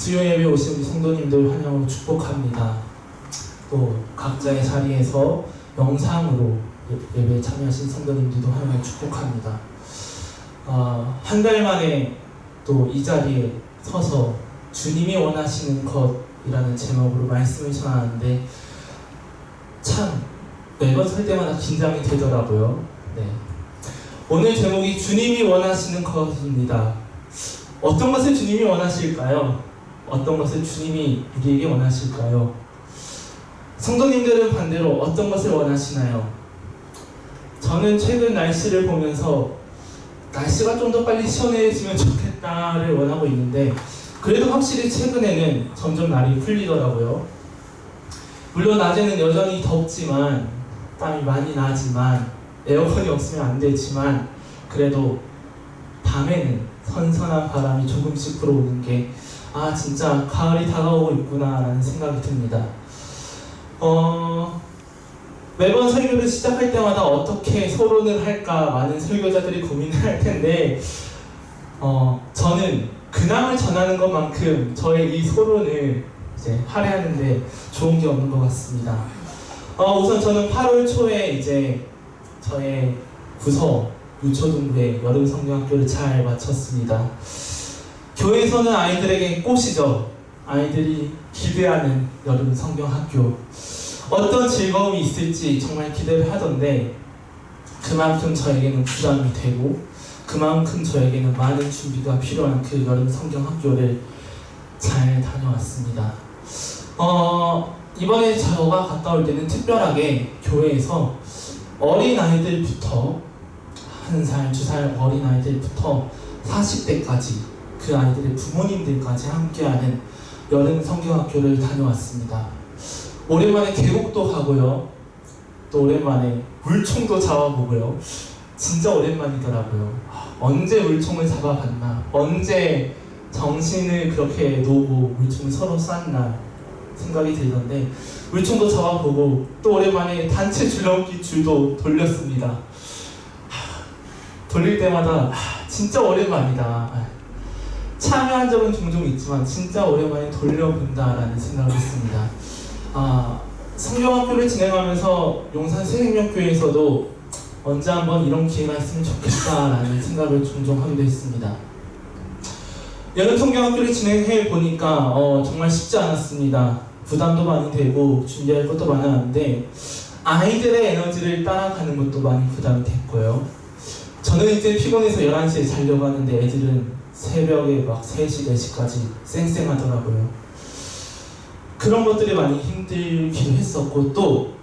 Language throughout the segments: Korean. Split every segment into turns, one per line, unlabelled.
수요 예배 오신 우리 성도님들 환영으로 축복합니다. 또 각자의 자리에서 영상으로 예배에 참여하신 성도님들도 환영을 축복합니다. 한 달 만에 또 이 자리에 서서 주님이 원하시는 것이라는 제목으로 말씀을 전하는데 참 매번 설 때마다 긴장이 되더라고요. 네. 오늘 제목이 주님이 원하시는 것입니다. 어떤 것을 주님이 원하실까요? 어떤 것을 주님이 우리에게 원하실까요? 성도님들은 반대로 어떤 것을 원하시나요? 저는 최근 날씨를 보면서 날씨가 좀 더 빨리 시원해지면 좋겠다를 원하고 있는데 그래도 확실히 최근에는 점점 날이 풀리더라고요. 물론 낮에는 여전히 덥지만 땀이 많이 나지만 에어컨이 없으면 안 되지만 그래도 밤에는 선선한 바람이 조금씩 불어오는 게 진짜 가을이 다가오고 있구나 라는 생각이 듭니다. 매번 설교를 시작할 때마다 어떻게 서론을 할까 많은 설교자들이 고민을 할 텐데 저는 근황을 전하는 것만큼 저의 이 서론을 이제 할애하는데 좋은 게 없는 것 같습니다. 우선 저는 8월 초에 이제 저의 부서 유초등부의 여름 성경학교를 잘 마쳤습니다. 교회에서는 아이들에게 꽃이죠. 아이들이 기대하는 여름 성경학교. 어떤 즐거움이 있을지 정말 기대를 하던데 그만큼 저에게는 부담이 되고 그만큼 저에게는 많은 준비가 필요한 그 여름 성경학교를 잘 다녀왔습니다. 이번에 저가 갔다 올 때는 특별하게 교회에서 어린아이들부터 1살, 2살 어린아이들부터 40대까지 그 아이들의 부모님들까지 함께하는 여름 성경학교를 다녀왔습니다. 오랜만에 계곡도 가고요. 또 오랜만에 물총도 잡아보고요. 진짜 오랜만이더라고요. 언제 물총을 잡아봤나? 언제 정신을 그렇게 놓고 물총을 서로 쐈나 생각이 들던데 물총도 잡아보고 또 오랜만에 단체 줄넘기 줄도 돌렸습니다. 돌릴 때마다 진짜 오랜만이다. 참여한 적은 종종 있지만 진짜 오랜만에 돌려본다라는 생각을 했습니다. 성경학교를 진행하면서 용산 새생명교회에서도 언제 한번 이런 기회가 있으면 좋겠다라는 생각을 종종 하기도 했습니다. 여름 성경학교를 진행해 보니까 정말 쉽지 않았습니다. 부담도 많이 되고 준비할 것도 많았는데 아이들의 에너지를 따라가는 것도 많이 부담이 됐고요. 저는 이제 피곤해서 11시에 자려고 하는데 애들은 새벽에 막 3시, 4시까지 쌩쌩하더라고요. 그런 것들이 많이 힘들기도 했었고 또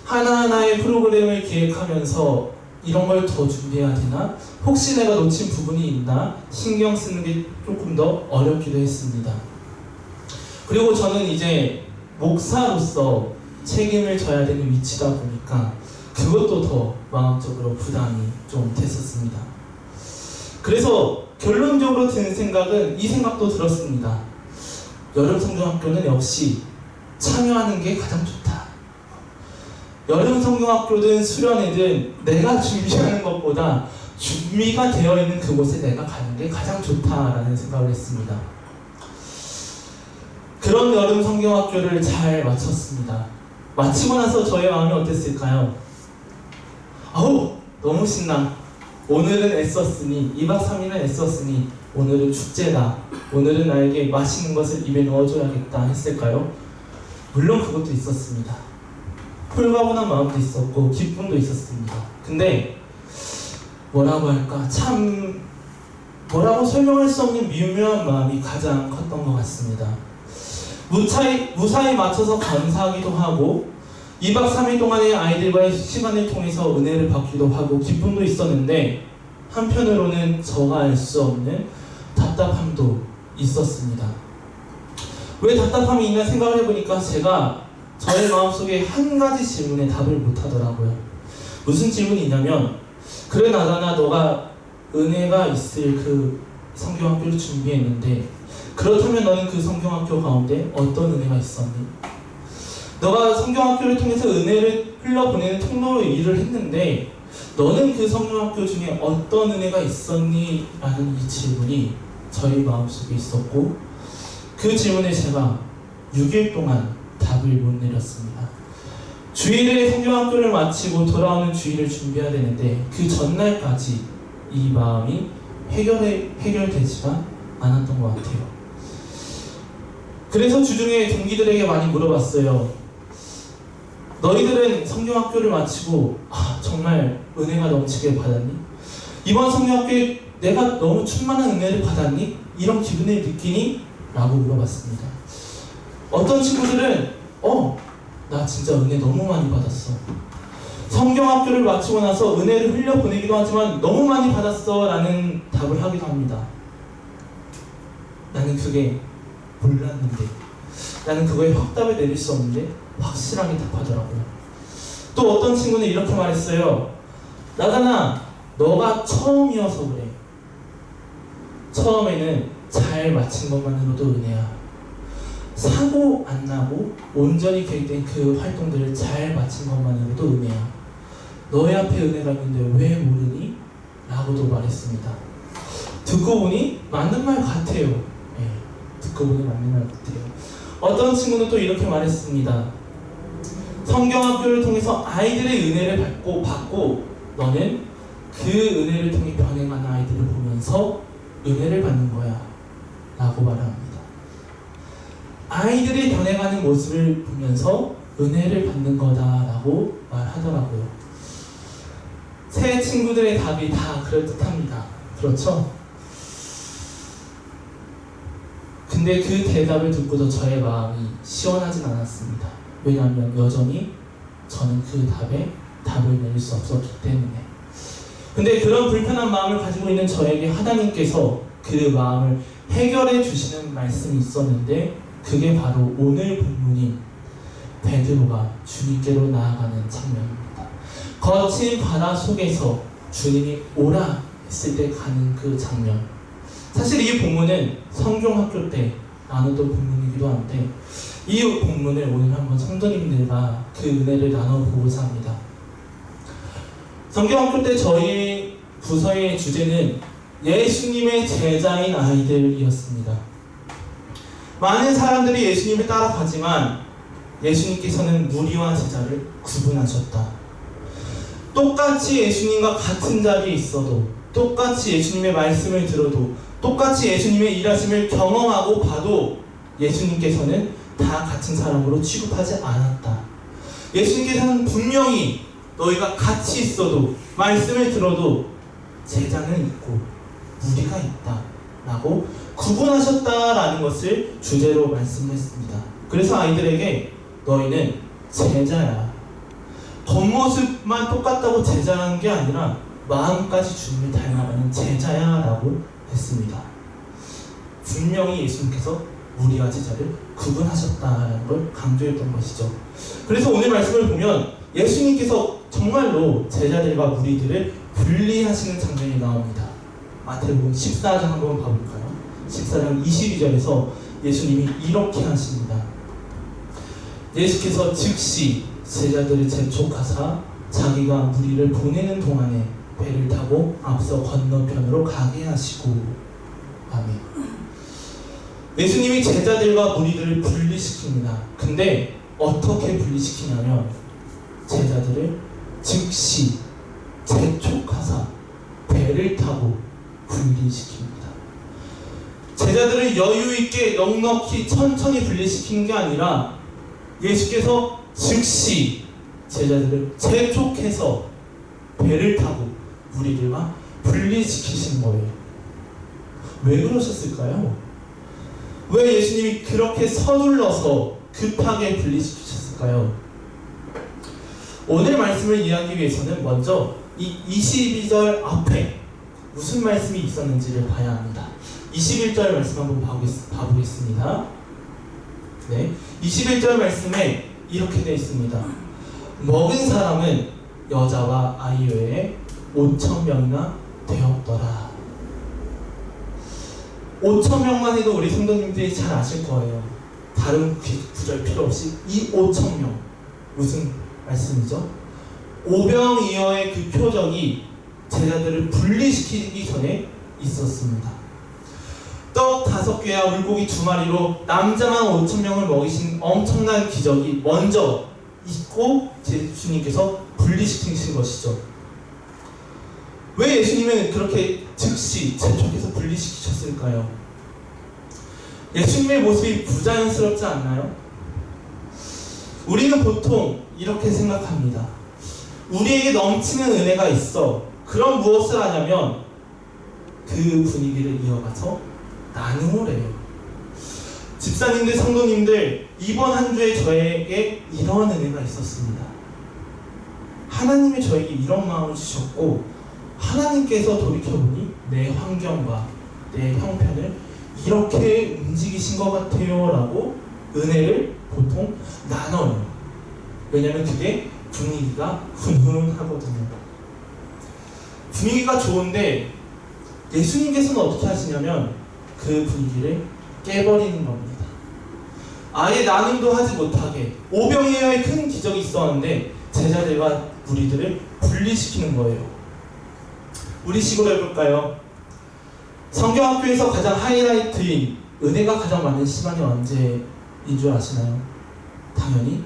하나하나의 프로그램을 기획하면서 이런 걸 더 준비해야 되나? 혹시 내가 놓친 부분이 있나? 신경 쓰는 게 조금 더 어렵기도 했습니다. 그리고 저는 이제 목사로서 책임을 져야 되는 위치다 보니까 그것도 더 마음적으로 부담이 좀 됐었습니다. 그래서 결론적으로 드는 생각은 이 생각도 들었습니다. 여름 성경학교는 역시 참여하는 게 가장 좋다. 여름 성경학교든 수련회든 내가 준비하는 것보다 준비가 되어 있는 그곳에 내가 가는 게 가장 좋다라는 생각을 했습니다. 그런 여름 성경학교를 잘 마쳤습니다. 마치고 나서 저의 마음이 어땠을까요? 너무 신나. 오늘은 애썼으니 2박 3일은 애썼으니 오늘은 축제다. 오늘은 나에게 맛있는 것을 입에 넣어줘야겠다 했을까요? 물론 그것도 있었습니다. 홀가분한 마음도 있었고 기쁨도 있었습니다. 근데 뭐라고 할까? 참 뭐라고 설명할 수 없는 미묘한 마음이 가장 컸던 것 같습니다. 무사히 맞춰서 감사하기도 하고 2박 3일 동안의 아이들과의 시간을 통해서 은혜를 받기도 하고 기쁨도 있었는데 한편으로는 저가 알 수 없는 답답함도 있었습니다. 왜 답답함이 있나 생각을 해보니까 제가 저의 마음속에 한 가지 질문에 답을 못하더라고요. 무슨 질문이 있냐면 그래 나다나 너가 은혜가 있을 그 성경학교를 준비했는데 그렇다면 너는 그 성경학교 가운데 어떤 은혜가 있었니? 너가 성경학교를 통해서 은혜를 흘러보내는 통로로 일을 했는데 너는 그 성경학교 중에 어떤 은혜가 있었니? 라는 이 질문이 저희 마음속에 있었고 그 질문에 제가 6일 동안 답을 못 내렸습니다. 주일에 성경학교를 마치고 돌아오는 주일을 준비해야 되는데 그 전날까지 이 마음이 해결되지가 않았던 것 같아요. 그래서 주중에 동기들에게 많이 물어봤어요. 너희들은 성경학교를 마치고 정말 은혜가 넘치게 받았니? 이번 성경학교에 내가 너무 충만한 은혜를 받았니? 이런 기분을 느끼니? 라고 물어봤습니다. 어떤 친구들은 나 진짜 은혜 너무 많이 받았어. 성경학교를 마치고 나서 은혜를 흘려보내기도 하지만 너무 많이 받았어 라는 답을 하기도 합니다. 나는 그게 몰랐는데, 나는 그거에 확답을 내릴 수 없는데 확실하게 답하더라고요. 또 어떤 친구는 이렇게 말했어요. 나단아, 너가 처음이어서 그래. 처음에는 잘 마친 것만으로도 은혜야. 사고 안 나고 온전히 계획된 그 활동들을 잘 마친 것만으로도 은혜야. 너의 앞에 은혜가 있는데 왜 모르니? 라고도 말했습니다. 듣고 보니 맞는 말 같아요. 네, 듣고 보니 맞는 말 같아요. 어떤 친구는 또 이렇게 말했습니다. 성경학교를 통해서 아이들의 은혜를 받고 너는 그 은혜를 통해 변해가는 아이들을 보면서 은혜를 받는 거야 라고 말합니다. 아이들이 변해가는 모습을 보면서 은혜를 받는 거다라고 말하더라고요. 새 친구들의 답이 다 그럴듯합니다. 그렇죠? 근데 그 대답을 듣고도 저의 마음이 시원하진 않았습니다. 왜냐하면 여전히 저는 그 답에 답을 내릴 수 없었기 때문에. 근데 그런 불편한 마음을 가지고 있는 저에게 하나님께서 그 마음을 해결해 주시는 말씀이 있었는데 그게 바로 오늘 본문인 베드로가 주님께로 나아가는 장면입니다. 거친 바다 속에서 주님이 오라 했을 때 가는 그 장면. 사실 이 본문은 성경학교 때 나눴던 본문이기도 한데 이 본문을 오늘 한번 성도님들과 그 은혜를 나눠보고자 합니다. 성경학교 때 저희 부서의 주제는 예수님의 제자인 아이들이었습니다. 많은 사람들이 예수님을 따라가지만 예수님께서는 무리와 제자를 구분하셨다. 똑같이 예수님과 같은 자리에 있어도, 똑같이 예수님의 말씀을 들어도, 똑같이 예수님의 일하심을 경험하고 봐도 예수님께서는 다 같은 사람으로 취급하지 않았다. 예수님께서는 분명히 너희가 같이 있어도, 말씀을 들어도 제자는 있고 무리가 있다 라고 구분하셨다라는 것을 주제로 말씀했습니다. 그래서 아이들에게 너희는 제자야. 겉모습만 똑같다고 제자라는 게 아니라 마음까지 주님을 닮아가는 제자야 라고 했습니다. 분명히 예수님께서 무리와 제자를 구분하셨다는 걸 강조했던 것이죠. 그래서 오늘 말씀을 보면 예수님께서 정말로 제자들과 무리들을 분리하시는 장면이 나옵니다. 마태복음 14장 한번 봐볼까요? 14장 22절에서 예수님이 이렇게 하십니다. 예수께서 즉시 제자들을 재촉하사 자기가 무리를 보내는 동안에 배를 타고 앞서 건너편으로 가게 하시고. 아멘. 예수님이 제자들과 무리들을 분리시킵니다. 근데 어떻게 분리시키냐면 제자들을 즉시 재촉하사 배를 타고 분리시킵니다. 제자들을 여유있게 넉넉히 천천히 분리시키는 게 아니라 예수께서 즉시 제자들을 재촉해서 배를 타고 무리들과 분리시키신 거예요. 왜 그러셨을까요? 왜 예수님이 그렇게 서둘러서 급하게 분리시키셨을까요? 오늘 말씀을 이해하기 위해서는 먼저 이 22절 앞에 무슨 말씀이 있었는지를 봐야 합니다. 21절 말씀 한번 봐보겠습니다. 네, 21절 말씀에 이렇게 되어 있습니다. 먹은 사람은 여자와 아이 외에 5,000명이나 되었더라. 5,000명만 해도 우리 성도님들이 잘 아실 거예요. 다른 구절 필요 없이 이 5,000명 무슨 말씀이죠? 오병이어의 그 표적이 제자들을 분리시키기 전에 있었습니다. 떡 5개와 물고기 2마리로 남자만 5,000명을 먹이신 엄청난 기적이 먼저 있고 예수님께서 분리시키신 것이죠. 왜 예수님은 그렇게 즉시 재촉해서 분리시키셨을까요? 예수님의 모습이 부자연스럽지 않나요? 우리는 보통 이렇게 생각합니다. 우리에게 넘치는 은혜가 있어. 그럼 무엇을 하냐면 그 분위기를 이어가서 나눔을 해요. 집사님들, 성도님들, 이번 한 주에 저에게 이런 은혜가 있었습니다. 하나님이 저에게 이런 마음을 주셨고 하나님께서 돌이켜보니 내 환경과 내 형편을 이렇게 움직이신 것 같아요 라고 은혜를 보통 나눠요. 왜냐하면 그게 분위기가 훈훈하거든요. 분위기가 좋은데 예수님께서는 어떻게 하시냐면 그 분위기를 깨버리는 겁니다. 아예 나눔도 하지 못하게 오병이어의 큰 기적이 있었는데 제자들과 무리들을 분리시키는 거예요. 우리 식으로 해볼까요? 성경학교에서 가장 하이라이트인 은혜가 가장 많은 시간이 언제인 줄 아시나요? 당연히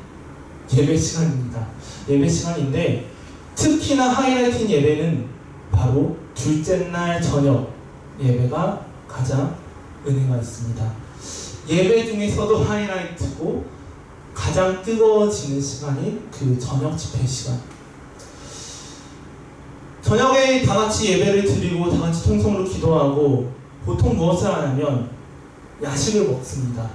예배 시간입니다. 예배 시간인데 특히나 하이라이트인 예배는 바로 둘째 날 저녁 예배가 가장 은혜가 있습니다. 예배 중에서도 하이라이트고 가장 뜨거워지는 시간이 그 저녁 집회 시간. 저녁에 다 같이 예배를 드리고 다 같이 통성으로 기도하고 보통 무엇을 하냐면 야식을 먹습니다.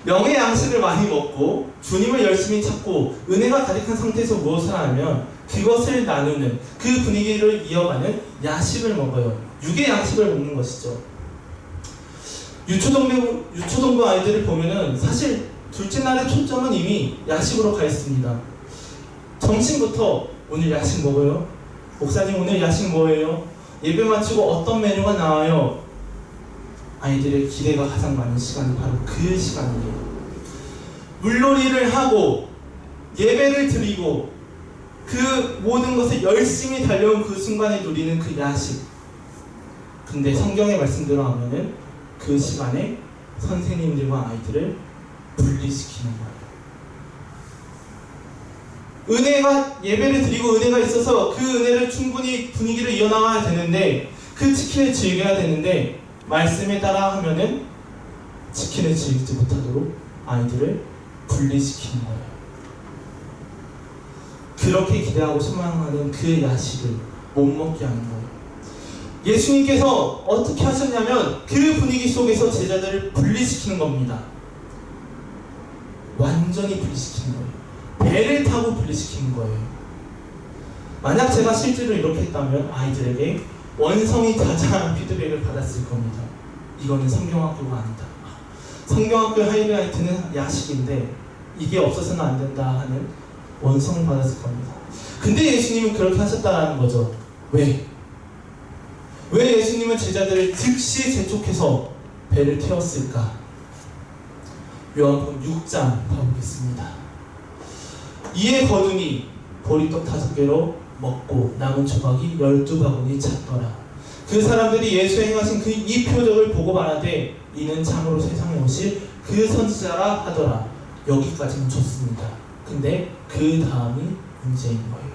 명의 양식을 많이 먹고 주님을 열심히 찾고 은혜가 가득한 상태에서 무엇을 하냐면 그것을 나누는 그 분위기를 이어가는 야식을 먹어요. 육의 양식을 먹는 것이죠. 유초동부 아이들을 보면은 사실 둘째 날의 초점은 이미 야식으로 가 있습니다. 점심부터 오늘 야식 먹어요? 목사님 오늘 야식 뭐예요? 예배 마치고 어떤 메뉴가 나와요? 아이들의 기대가 가장 많은 시간이 바로 그 시간이에요. 물놀이를 하고 예배를 드리고 그 모든 것을 열심히 달려온 그 순간에 누리는 그 야식. 근데 성경의 말씀대로 하면은 그 시간에 선생님들과 아이들을 분리시키는 거예요. 은혜가 예배를 드리고 은혜가 있어서 그 은혜를 충분히 분위기를 이어나가야 되는데 그 치킨을 즐겨야 되는데 말씀에 따라 하면은 치킨을 즐기지 못하도록 아이들을 분리시키는 거예요. 그렇게 기대하고 소망하는 그 야식을 못 먹게 하는 거예요. 예수님께서 어떻게 하셨냐면 그 분위기 속에서 제자들을 분리시키는 겁니다. 완전히 분리시키는 거예요. 배를 타고 분리시키는 거예요. 만약 제가 실제로 이렇게 했다면 아이들에게 원성이 자자한 피드백을 받았을 겁니다. 이거는 성경학교가 아니다. 성경학교 하이라이트는 야식인데 이게 없어서는 안 된다 하는 원성을 받았을 겁니다. 근데 예수님은 그렇게 하셨다는 거죠. 왜? 왜 예수님은 제자들을 즉시 재촉해서 배를 태웠을까? 요한복음 6장 봐보겠습니다. 이에 거두니 보리떡 5개로 먹고 남은 조각이 12바구니 찼더라. 그 사람들이 예수의 행하신 그 이 표적을 보고 말하되 이는 참으로 세상에 오실 그 선지자라 하더라. 여기까지는 좋습니다. 근데 그 다음이 문제인 거예요.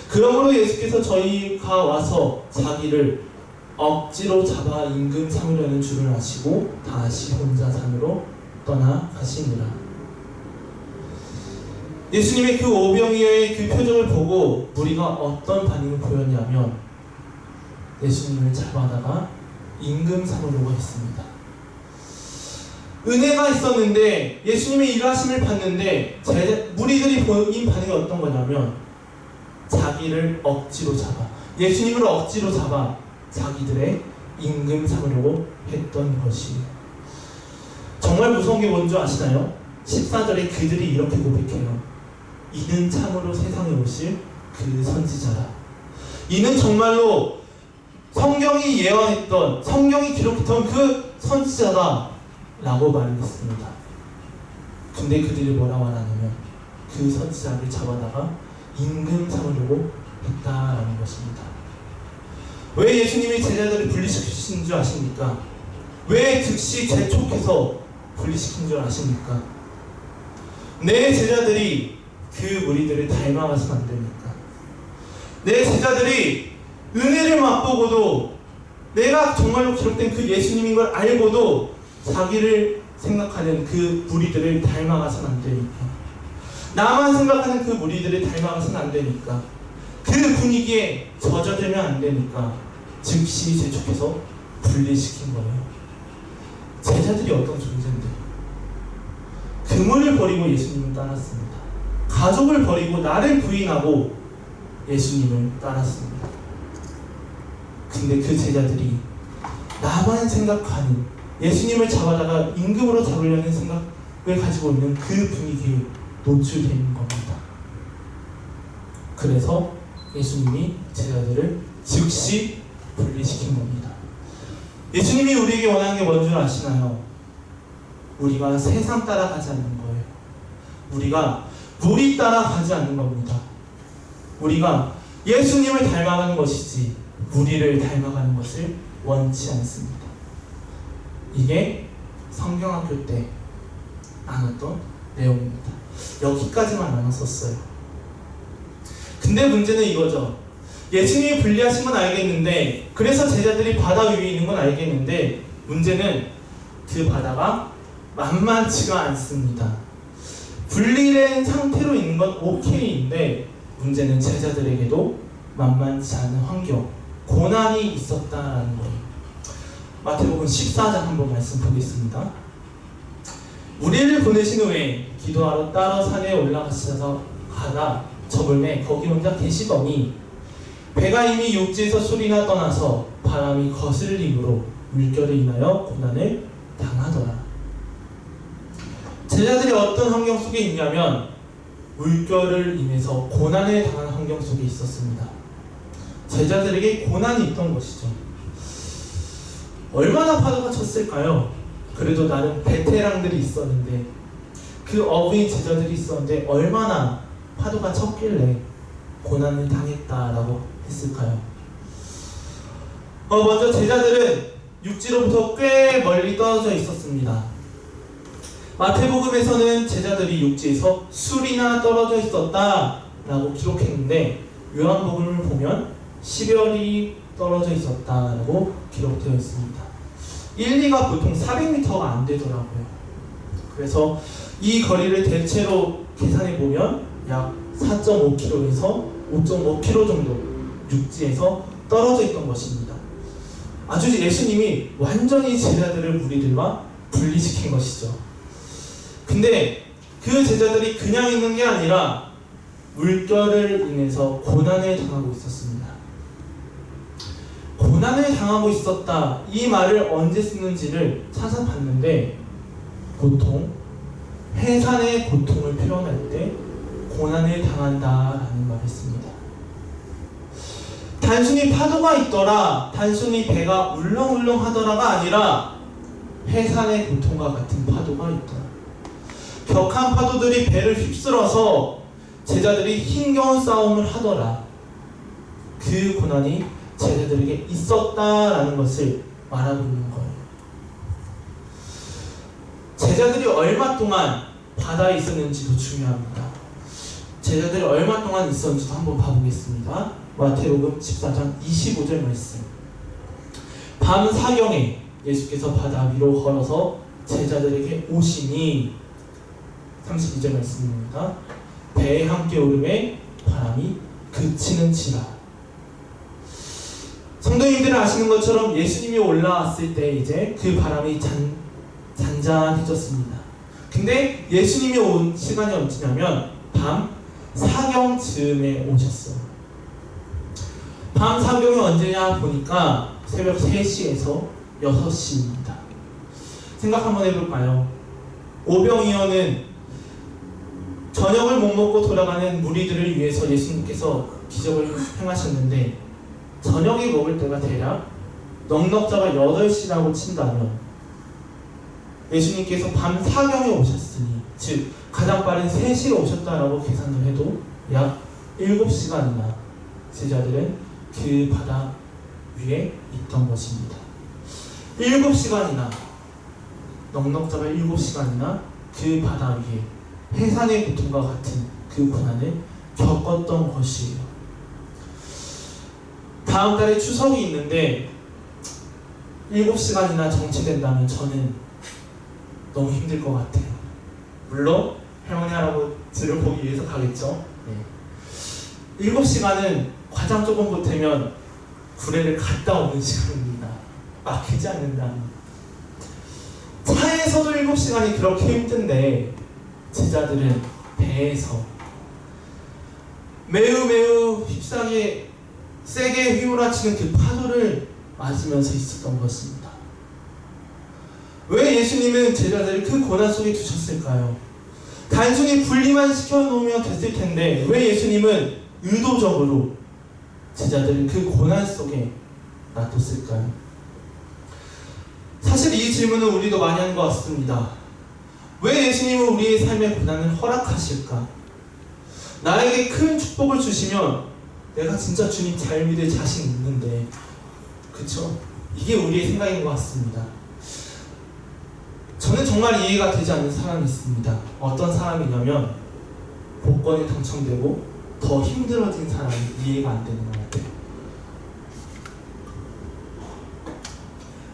그러므로 예수께서 저희가 와서 자기를 억지로 잡아 임금 삼으려는 줄을 아시고 다시 혼자 산으로 떠나가시니라. 예수님의 그 오병이어의 그 표정을 보고 무리가 어떤 반응을 보였냐면 예수님을 잡아다가 임금 삼으려고 했습니다. 은혜가 있었는데 예수님의 일하심을 봤는데 무리들이 보인 반응이 어떤 거냐면 자기를 억지로 잡아 예수님을 억지로 잡아 자기들의 임금 삼으려고 했던 것이에요. 정말 무서운 게 뭔지 아시나요? 14절에 그들이 이렇게 고백해요. 이는 참으로 세상에 오실 그 선지자라. 이는 정말로 성경이 예언했던 성경이 기록했던 그 선지자다 라고 말했습니다. 근데 그들이 뭐라고 하냐면 그 선지자를 잡아다가 임금 삼으려고 했다라는 것입니다. 왜 예수님이 제자들을 분리시키신 줄 아십니까? 왜 즉시 재촉해서 분리시킨 줄 아십니까? 내 제자들이 그 무리들을 닮아가서는 안 됩니까? 내 제자들이 은혜를 맛보고도 내가 정말로 기록된 그 예수님인 걸 알고도 자기를 생각하는 그 무리들을 닮아가서는 안 되니까, 나만 생각하는 그 무리들을 닮아가서는 안 되니까, 그 분위기에 젖어들면 안 되니까 즉시 재촉해서 분리시킨 거예요. 제자들이 어떤 존재인데 그물을 버리고 예수님을 따랐습니다. 가족을 버리고 나를 부인하고 예수님을 따랐습니다. 근데 그 제자들이 나만 생각하는, 예수님을 잡아다가 임금으로 잡으려는 생각을 가지고 있는 그 분위기에 노출되는 겁니다. 그래서 예수님이 제자들을 즉시 분리시킨 겁니다. 예수님이 우리에게 원하는 게 뭔 줄 아시나요? 우리가 세상 따라가지 않는 거예요. 우리가 무리 따라가지 않는 겁니다. 우리가 예수님을 닮아가는 것이지 무리를 닮아가는 것을 원치 않습니다. 이게 성경학교 때 나눴던 내용입니다. 여기까지만 나눴었어요. 근데 문제는 이거죠. 예수님이 분리하신 건 알겠는데, 그래서 제자들이 바다 위에 있는 건 알겠는데, 문제는 그 바다가 만만치가 않습니다. 분리된 상태로 있는 건 오케이인데, 문제는 제자들에게도 만만치 않은 환경, 고난이 있었다라는 거예요. 마태복음 14장 한번 말씀 보겠습니다. 우리를 보내신 후에 기도하러 따로 산에 올라가셔서 가다 저물매 거기 혼자 계시더니 배가 이미 육지에서 소리나 떠나서 바람이 거슬림으로 물결을 인하여 고난을 당하더라. 제자들이 어떤 환경 속에 있냐면 물결을 인해서 고난을 당하는 환경 속에 있었습니다. 제자들에게 고난이 있던 것이죠. 얼마나 파도가 쳤을까요? 그래도 나름 베테랑들이 있었는데, 그 어부인 제자들이 있었는데 얼마나 파도가 쳤길래 고난을 당했다라고 했을까요? 먼저 제자들은 육지로부터 꽤 멀리 떨어져 있었습니다. 마태복음에서는 제자들이 육지에서 수리나 떨어져 있었다라고 기록했는데, 요한복음을 보면 10여리 떨어져 있었다라고 기록되어 있습니다. 1, 2가 보통 400m가 안 되더라고요. 그래서 이 거리를 대체로 계산해 보면 약 4.5km에서 5.5km 정도 육지에서 떨어져 있던 것입니다. 아주 예수님이 완전히 제자들을 무리들과 분리시킨 것이죠. 근데 그 제자들이 그냥 있는 게 아니라 물결을 인해서 고난을 당하고 있었습니다. 고난을 당하고 있었다, 이 말을 언제 쓰는지를 찾아봤는데 보통 해산의 고통을 표현할 때 고난을 당한다라는 말을 씁니다. 단순히 파도가 있더라, 단순히 배가 울렁울렁 하더라가 아니라 해산의 고통과 같은 파도가 있더라. 격한 파도들이 배를 휩쓸어서 제자들이 힘겨운 싸움을 하더라. 그 고난이 제자들에게 있었다라는 것을 말하고 있는 거예요. 제자들이 얼마 동안 바다에 있었는지도 중요합니다. 제자들이 얼마 동안 있었는지도 한번 봐보겠습니다. 마태복음 14장 25절 말씀. 밤 사경에 예수께서 바다 위로 걸어서 제자들에게 오시니, 32절 말씀입니다. 배에 함께 오름에 바람이 그치는지라. 성도님들은 아시는 것처럼 예수님이 올라왔을 때 이제 그 바람이 잔잔해졌습니다. 근데 예수님이 온 시간이 언제냐면 밤 사경 즈음에 오셨어요. 밤 사경이 언제냐 보니까 새벽 3시에서 6시입니다. 생각 한번 해볼까요? 오병이어는 저녁을 못 먹고 돌아가는 무리들을 위해서 예수님께서 기적을 행하셨는데, 저녁에 먹을 때가 대략 넉넉자가 8시라고 친다면 예수님께서 밤 사경에 오셨으니, 즉 가장 빠른 3시에 오셨다라고 계산을 해도 약 7시간이나 제자들은 그 바다 위에 있던 것입니다. 7시간이나 넉넉 잡아 7시간이나 그 바다 위에 해산의 고통과 같은 그 고난을 겪었던 것이에요. 다음 달에 추석이 있는데 7시간이나 정체된다면 저는 너무 힘들 것 같아요. 물론 할머니 할아버지를 보기 위해서 가겠죠. 7시간은 과장 조금 보태면 구례를 갔다 오는 시간입니다. 막히지 않는다면. 차에서도 7시간이 그렇게 힘든데 제자들은 배에서 매우 휩싸게 세게 휘몰아치는 그 파도를 맞으면서 있었던 것입니다. 왜 예수님은 제자들을 그 고난 속에 두셨을까요? 단순히 분리만 시켜놓으면 됐을 텐데 왜 예수님은 의도적으로 제자들을 그 고난 속에 놔뒀을까요? 사실 이 질문은 우리도 많이 하는 것 같습니다. 왜 예수님은 우리의 삶의 고난을 허락하실까? 나에게 큰 축복을 주시면 내가 진짜 주님 잘 믿을 자신 있는데, 그쵸? 이게 우리의 생각인 것 같습니다. 저는 정말 이해가 되지 않는 사람이 있습니다. 어떤 사람이냐면 복권에 당첨되고 더 힘들어진 사람이 이해가 안 되는 것 같아요.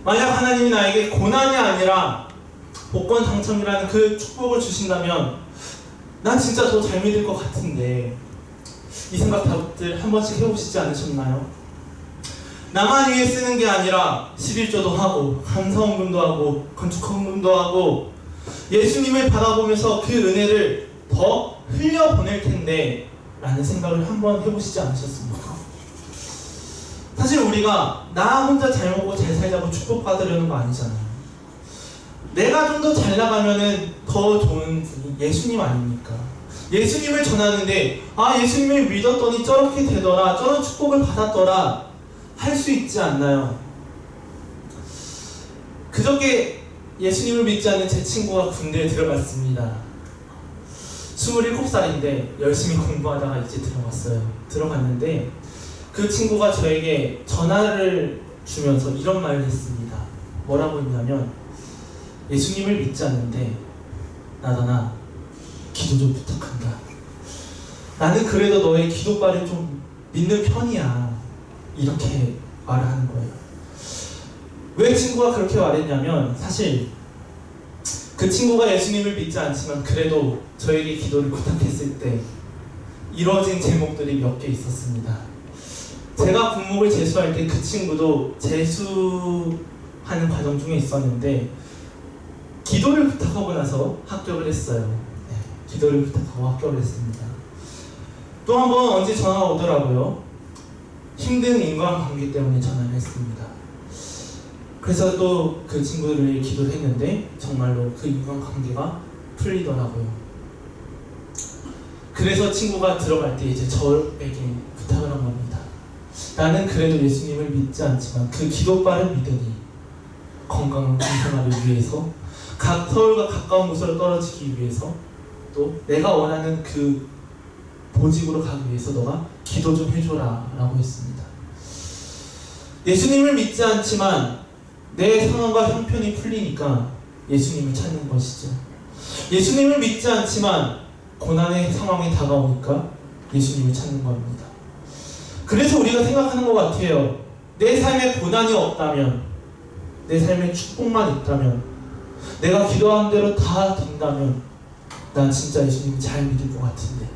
만약 하나님이 나에게 고난이 아니라 복권 당첨이라는 그 축복을 주신다면 난 진짜 더 잘 믿을 것 같은데, 이 생각 다들 한 번씩 해보시지 않으셨나요? 나만 위해 쓰는 게 아니라 11조도 하고 감사헌금도 하고 건축헌금도 하고 예수님을 바라보면서 그 은혜를 더 흘려보낼 텐데 라는 생각을 한번 해보시지 않으셨습니까? 사실 우리가 나 혼자 잘 먹고 잘 살자고 축복받으려는 거 아니잖아요. 내가 좀 더 잘 나가면은 더 좋은 분이 예수님 아닙니까? 예수님을 전하는데 예수님을 믿었더니 저렇게 되더라, 저런 축복을 받았더라 할 수 있지 않나요? 그저께 예수님을 믿지 않는 제 친구가 군대에 들어갔습니다. 27살인데 열심히 공부하다가 이제 들어갔는데 그 친구가 저에게 전화를 주면서 이런 말을 했습니다. 뭐라고 했냐면, 예수님을 믿지 않는데 나다나 기도 좀 부탁한다. 나는 그래도 너의 기도발을 좀 믿는 편이야. 이렇게 말하는 거예요. 왜 친구가 그렇게 말했냐면, 사실 그 친구가 예수님을 믿지 않지만 그래도 저에게 기도를 부탁했을 때 이루어진 제목들이 몇 개 있었습니다. 제가 군목을 재수할 때 그 친구도 재수하는 과정 중에 있었는데 기도를 부탁하고 나서 합격을 했어요. 기도를 부탁하고 합격을 했습니다. 또 한 번 언제 전화가 오더라고요. 힘든 인간관계 때문에 전화를 했습니다. 그래서 또 그 친구를 위해 기도를 했는데 정말로 그 인간관계가 풀리더라고요. 그래서 친구가 들어갈 때 이제 저에게 부탁을 한 겁니다. 나는 그래도 예수님을 믿지 않지만 그 기도바를 믿으니 건강한 군생활을 위해서 서울과 가까운 곳으로 떨어지기 위해서 또 내가 원하는 그 보직으로 가기 위해서 너가 기도 좀 해줘라 라고 했습니다. 예수님을 믿지 않지만 내 상황과 형편이 풀리니까 예수님을 찾는 것이죠. 예수님을 믿지 않지만 고난의 상황이 다가오니까 예수님을 찾는 겁니다. 그래서 우리가 생각하는 것 같아요. 내 삶에 고난이 없다면, 내 삶에 축복만 있다면, 내가 기도한 대로 다 된다면 난 진짜 예수님을 잘 믿을 것 같은데,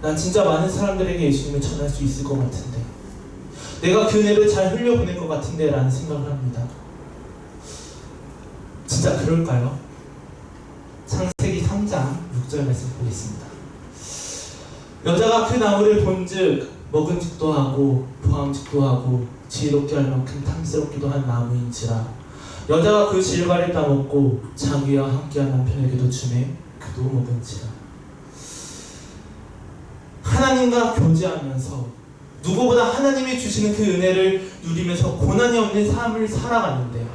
난 진짜 많은 사람들에게 예수님을 전할 수 있을 것 같은데, 내가 그 은혜를 잘 흘려보낼 것 같은데 라는 생각을 합니다. 진짜 그럴까요? 창세기 3장 6절 말씀 보겠습니다. 여자가 그 나무를 본즉 먹은즉도 하고 보암직도 하고 지혜롭게 할 만큼 탐스럽기도 한 나무인지라 여자가 그 질과를 따먹고 자기와 함께한 남편에게도 주매 그도 먹은지라. 하나님과 교제하면서 누구보다 하나님이 주시는 그 은혜를 누리면서 고난이 없는 삶을 살아가는데,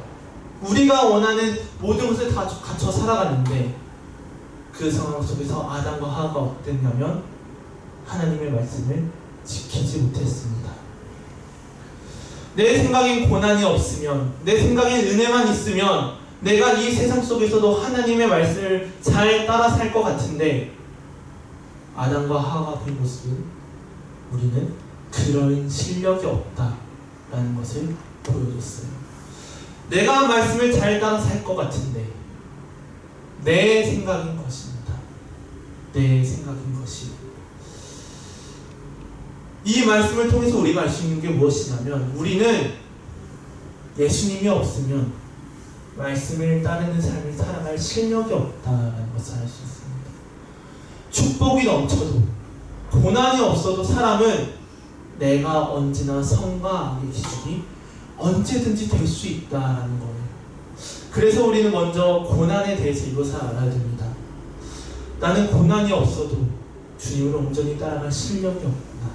우리가 원하는 모든 것을 다 갖춰 살아가는데 그 상황 속에서 아담과 하와가 어땠냐면 하나님의 말씀을 지키지 못했습니다. 내 생각엔 고난이 없으면, 내 생각엔 은혜만 있으면 내가 이 세상 속에서도 하나님의 말씀을 잘 따라 살 것 같은데 아담과 하와의 모습은 우리는 그런 실력이 없다라는 것을 보여줬어요. 내가 말씀을 잘 따라 살 것 같은데 내 생각인 것입니다. 내 생각인 것이. 이 말씀을 통해서 우리가 알 수 있는 게 무엇이냐면 우리는 예수님이 없으면 말씀을 따르는 삶을 살아갈 실력이 없다는 것을 알 수 있습니다. 축복이 넘쳐도 고난이 없어도 사람은 내가 언제나 성과 악의 기준이 언제든지 될 수 있다는 거예요. 그래서 우리는 먼저 고난에 대해서 이것을 알아야 됩니다. 나는 고난이 없어도 주님을 온전히 따라갈 실력이 없구나.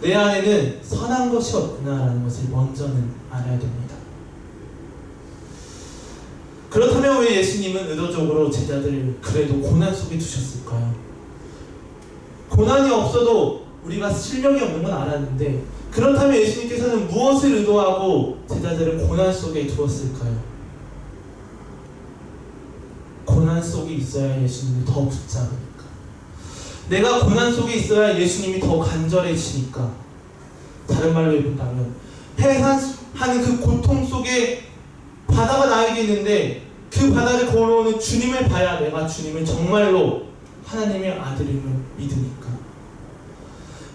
내 안에는 선한 것이 없구나라는 것을 먼저는 알아야 됩니다. 그렇다면 왜 예수님은 의도적으로 제자들을 그래도 고난 속에 두셨을까요? 고난이 없어도 우리가 실력이 없는 건 알았는데 그렇다면 예수님께서는 무엇을 의도하고 제자들을 고난 속에 두었을까요? 고난 속에 있어야 예수님이 더 붙잡으니까. 내가 고난 속에 있어야 예수님이 더 간절해지니까. 다른 말로 해본다면 해산하는 그 고통 속에 바다가 나에게 있는데 그 바다를 걸어오는 주님을 봐야 내가 주님을 정말로 하나님의 아들임을 믿으니까.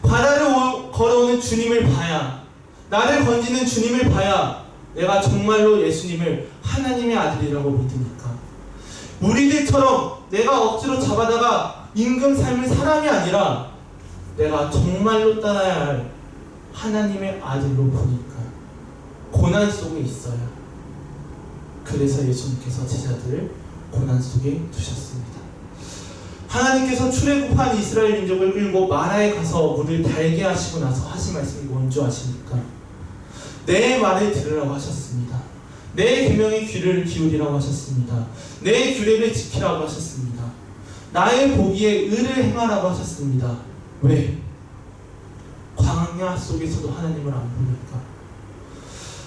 바다를 걸어오는 주님을 봐야, 나를 건지는 주님을 봐야 내가 정말로 예수님을 하나님의 아들이라고 믿으니까. 우리들처럼 내가 억지로 잡아다가 임금 삶을 사람이 아니라 내가 정말로 따라야 할 하나님의 아들로 보니까 고난 속에 있어야. 그래서 예수님께서 제자들을 고난 속에 두셨습니다. 하나님께서 출애굽한 이스라엘 민족을 끌고 마라에 가서 물을 달게 하시고 나서 하신 말씀이 뭔지 아십니까? 내 말을 들으라고 하셨습니다. 내 계명에 귀를 기울이라고 하셨습니다. 내 규례를 지키라고 하셨습니다. 나의 보기에 의를 행하라고 하셨습니다. 왜? 광야 속에서도 하나님을 안 보니까.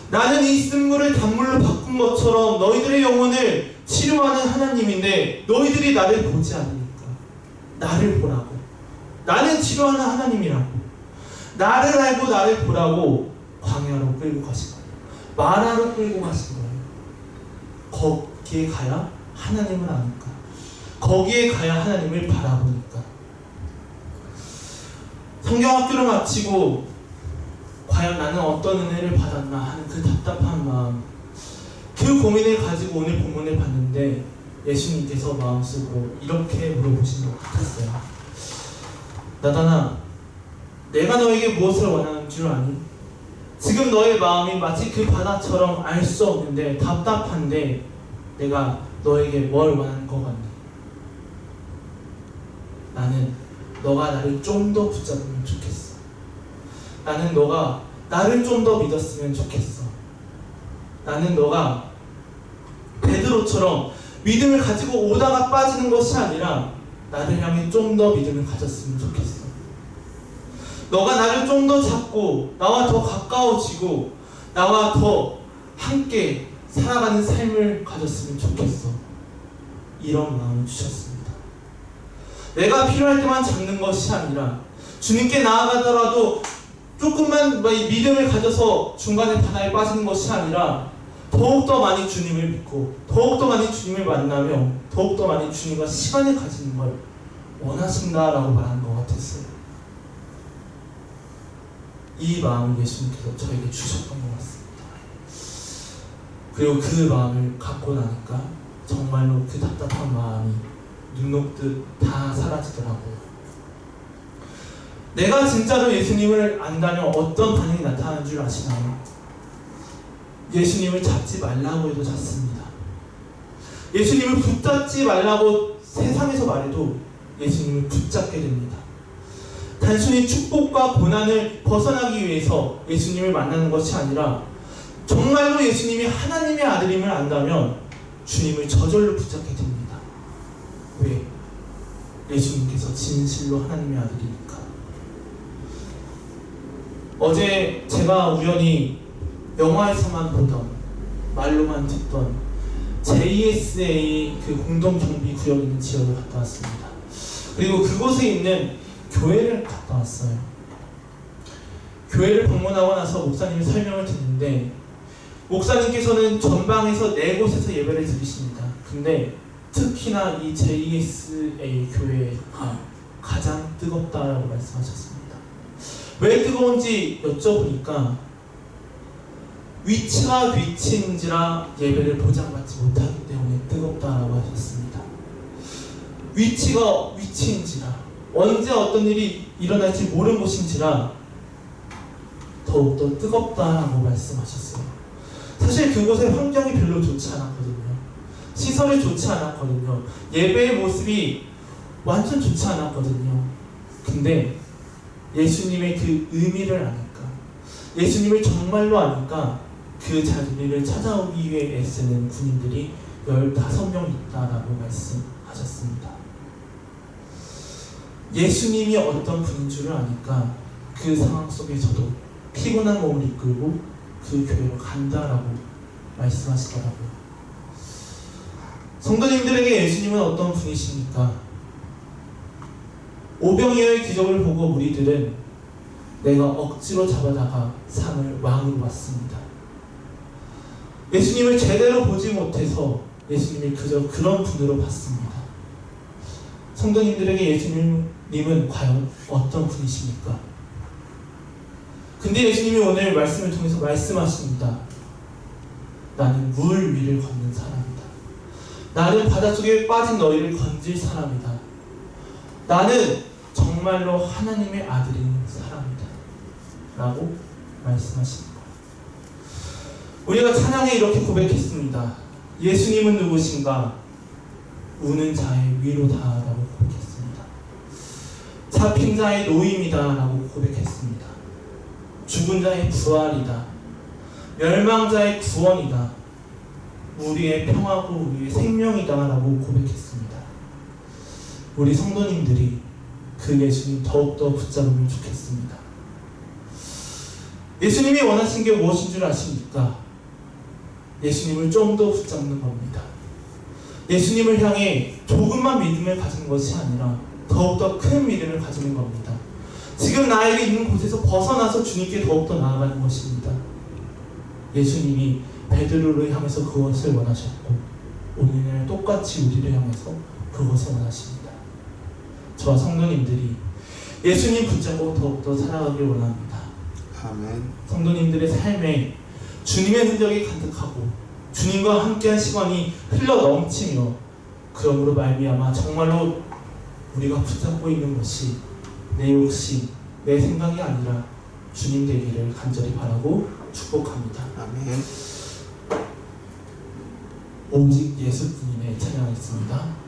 나는 이 쓴물을 단물로 바꾼 것처럼 너희들의 영혼을 치료하는 하나님인데 너희들이 나를 보지 않으니까. 나를 보라고. 나는 치료하는 하나님이라고. 나를 알고 나를 보라고 광야로 끌고 가신 거예요. 마라로 끌고 가신 거예요. 거기에 가야 하나님을 아니까. 거기에 가야 하나님을 바라보니까. 성경학교를 마치고 과연 나는 어떤 은혜를 받았나 하는 그 답답한 마음, 그 고민을 가지고 오늘 본문을 봤는데 예수님께서 마음속으로 이렇게 물어보신 것 같았어요. 나다나, 내가 너에게 무엇을 원하는 줄 아니? 지금 너의 마음이 마치 그 바다처럼 알 수 없는데 답답한데 내가 너에게 뭘 원하는 것 같니? 나는 너가 나를 좀 더 붙잡으면 좋겠어. 나는 너가 나를 좀 더 믿었으면 좋겠어. 나는 너가 베드로처럼 믿음을 가지고 오다가 빠지는 것이 아니라 나를 향해 좀 더 믿음을 가졌으면 좋겠어. 너가 나를 좀 더 잡고 나와 더 가까워지고 나와 더 함께 살아가는 삶을 가졌으면 좋겠어. 이런 마음을 주셨습니다. 내가 필요할 때만 잡는 것이 아니라 주님께 나아가더라도 조금만 믿음을 가져서 중간에 바다에 빠지는 것이 아니라 더욱더 많이 주님을 믿고 더욱더 많이 주님을 만나며 더욱더 많이 주님과 시간을 가지는 걸 원하신다라고 말하는 것 같았어요. 이 마음을 예수님께서 저에게 주셨던 것 같습니다. 그리고 그 마음을 갖고 나니까 정말로 그 답답한 마음이 눈 녹듯 다 사라지더라고요. 내가 진짜로 예수님을 안다면 어떤 반응이 나타나는 줄 아시나요? 예수님을 잡지 말라고 해도 잡습니다. 예수님을 붙잡지 말라고 세상에서 말해도 예수님을 붙잡게 됩니다. 단순히 축복과 고난을 벗어나기 위해서 예수님을 만나는 것이 아니라 정말로 예수님이 하나님의 아들임을 안다면 주님을 저절로 붙잡게 됩니다. 왜? 예수님께서 진실로 하나님의 아들이니까. 어제 제가 우연히 영화에서만 보던, 말로만 듣던 JSA 그 공동 경비 구역 있는 지역을 갔다 왔습니다. 그리고 그곳에 있는 교회를 갔다 왔어요. 교회를 방문하고 나서 목사님이 설명을 듣는데 목사님께서는 전방에서 4곳에서 예배를 드리십니다. 근데 특히나 이 JSA 교회가 가장 뜨겁다라고 말씀하셨습니다. 왜 뜨거운지 여쭤보니까 위치가 위치인지라 예배를 보장받지 못하기 때문에 뜨겁다라고 하셨습니다. 위치가 위치인지라 언제 어떤 일이 일어날지 모르는 곳인지라 더욱더 뜨겁다라고 말씀하셨어요. 사실 그곳의 환경이 별로 좋지 않았거든요. 시설이 좋지 않았거든요. 예배의 모습이 완전 좋지 않았거든요. 근데 예수님의 그 의미를 아니까, 예수님을 정말로 아니까 그 자리를 찾아오기 위해 애쓰는 군인들이 15명 있다라고 말씀하셨습니다. 예수님이 어떤 분인 줄을 아니까 그 상황 속에서도 피곤한 몸을 이끌고 그 교회로 간다라고 말씀하시더라고요. 성도님들에게 예수님은 어떤 분이십니까? 오병이어의 기적을 보고 우리들은 내가 억지로 잡아다가 상을 왕으로 왔습니다. 예수님을 제대로 보지 못해서 예수님을 그저 그런 분으로 봤습니다. 성도님들에게 예수님은 과연 어떤 분이십니까? 근데 예수님이 오늘 말씀을 통해서 말씀하십니다. 나는 물 위를 걷는 사람이다. 나는 바닷속에 빠진 너희를 건질 사람이다. 나는 정말로 하나님의 아들인 사람이다. 라고 말씀하십니다. 우리가 찬양에 이렇게 고백했습니다. 예수님은 누구신가? 우는 자의 위로다 라고 고백했습니다. 잡힌 자의 노임이다 라고 고백했습니다. 죽은 자의 부활이다. 멸망자의 구원이다. 우리의 평화고 우리의 생명이다 라고 고백했습니다. 우리 성도님들이 그 예수님 더욱더 붙잡으면 좋겠습니다. 예수님이 원하신 게 무엇인 줄 아십니까? 예수님을 좀 더 붙잡는 겁니다. 예수님을 향해 조금만 믿음을 가진 것이 아니라 더욱더 큰 믿음을 가지는 겁니다. 지금 나에게 있는 곳에서 벗어나서 주님께 더욱더 나아가는 것입니다. 예수님이 베드로를 향해서 그것을 원하셨고 오늘날 똑같이 우리를 향해서 그것을 원하십니다. 저와 성도님들이 예수님 붙잡고 더욱더 살아가길 원합니다.
아멘.
성도님들의 삶에 주님의 흔적이 가득하고 주님과 함께한 시간이 흘러 넘치며 그러므로 말미암아 정말로 우리가 붙잡고 있는 것이 내 욕심, 내 생각이 아니라 주님 되기를 간절히 바라고 축복합니다.
아멘.
오직 예수님의 찬양하겠습니다.